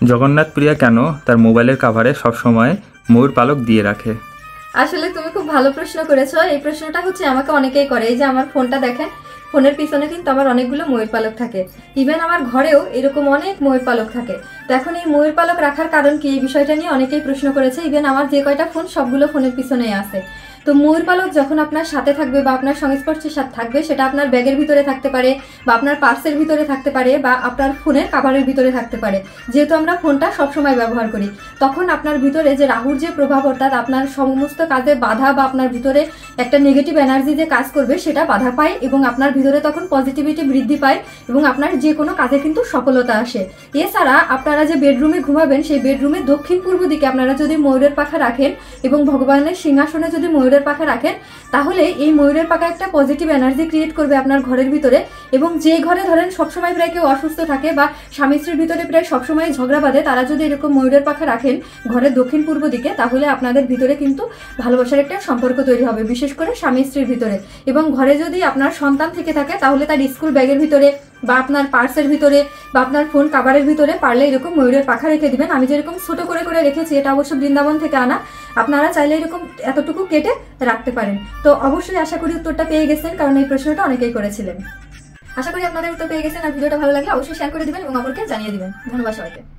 জগন্নাথ প্রিয়া কেন তার মোবাইলের কাভারে সবসময় ময়ূর পালক দিয়ে রাখে? আসলে তুমি খুব ভালো প্রশ্ন করেছো। এই প্রশ্নটা হচ্ছে আমাকে অনেকেই করে। এই যে আমার ফোনটা দেখেন, ফোনের পিছনে কিন্তু আমার অনেকগুলো ময়ূর পালক থাকে। ইভেন আমার ঘরেও এরকম অনেক ময়ূর পালক থাকে। তো এখন এই ময়ূর পালক রাখার কারণ কি, এই বিষয়টা নিয়ে অনেকেই প্রশ্ন করেছে। ইভেন আমার যে কয়টা ফোন সবগুলো ফোনের পিছনেই আছে। তো ময়ূর পালক যখন আপনার সাথে থাকবে বা আপনার সংস্পর্শের সাথে থাকবে, সেটা আপনার ব্যাগের ভিতরে থাকতে পারে বা আপনার পার্সের ভিতরে থাকতে পারে বা আপনার ফোনের কাভারের ভিতরে থাকতে পারে। যেহেতু আমরা ফোনটা সবসময় ব্যবহার করি, তখন আপনার ভিতরে যে রাহুর যে প্রভাব, অর্থাৎ আপনার সমস্ত কাজে বাধা বা আপনার ভিতরে একটা নেগেটিভ এনার্জি যে কাজ করবে সেটা বাধা পায় এবং আপনার ভিতরে তখন পজিটিভিটি বৃদ্ধি পায় এবং আপনার যে কোনো কাজে কিন্তু সফলতা আসে। এছাড়া আপনারা যে বেডরুমে ঘুমাবেন, সেই বেডরুমের দক্ষিণ পূর্ব দিকে আপনারা যদি ময়ূরের পাখা রাখেন এবং ভগবানের সিংহাসনে যদি ময়ূরের পাখা রাখেন, তাহলে এই ময়ূরের পাখা একটা পজিটিভ এনার্জি ক্রিয়েট করবে আপনার ঘরের ভিতরে। এবং যে ঘরে ধরেন সবসময় প্রায় কেউ অসুস্থ থাকে বা স্বামী স্ত্রীর ভিতরে প্রায় সবসময় ঝগড়া বাঁধে, তারা যদি এরকম ময়ূরের পাখা রাখেন ঘরের দক্ষিণ পূর্ব দিকে, তাহলে আপনাদের ভিতরে কিন্তু ভালোবাসার একটা সম্পর্ক তৈরি হবে, বিশেষ করে স্বামী স্ত্রীর ভিতরে। এবং ঘরে যদি আপনার সন্তান থেকে থাকে, তাহলে তার স্কুল ব্যাগের ভিতরে বা আপনার পার্সের ভিতরে বা আপনার ফোন কাভারের ভিতরে পারলে এরকম ময়ূরের পাখা রেখে দিবেন। আমি যেরকম ছোট করে করে রেখেছি, এটা অবশ্য বৃন্দাবন থেকে আনা, আপনারা চাইলে এরকম এতটুকু কেটে রাখতে পারেন। তো অবশ্যই আশা করি উত্তরটা পেয়ে গেছেন, কারণ এই প্রশ্নটা অনেকেই করেছিলেন। আশা করি আপনাদের উত্তর পেয়ে গেছেন। আর ভিডিওটা ভালো লাগলে অবশ্যই শেয়ার করে দিবেন এবং আমাকে জানিয়ে দিবেন। ধন্যবাদ সবাইকে।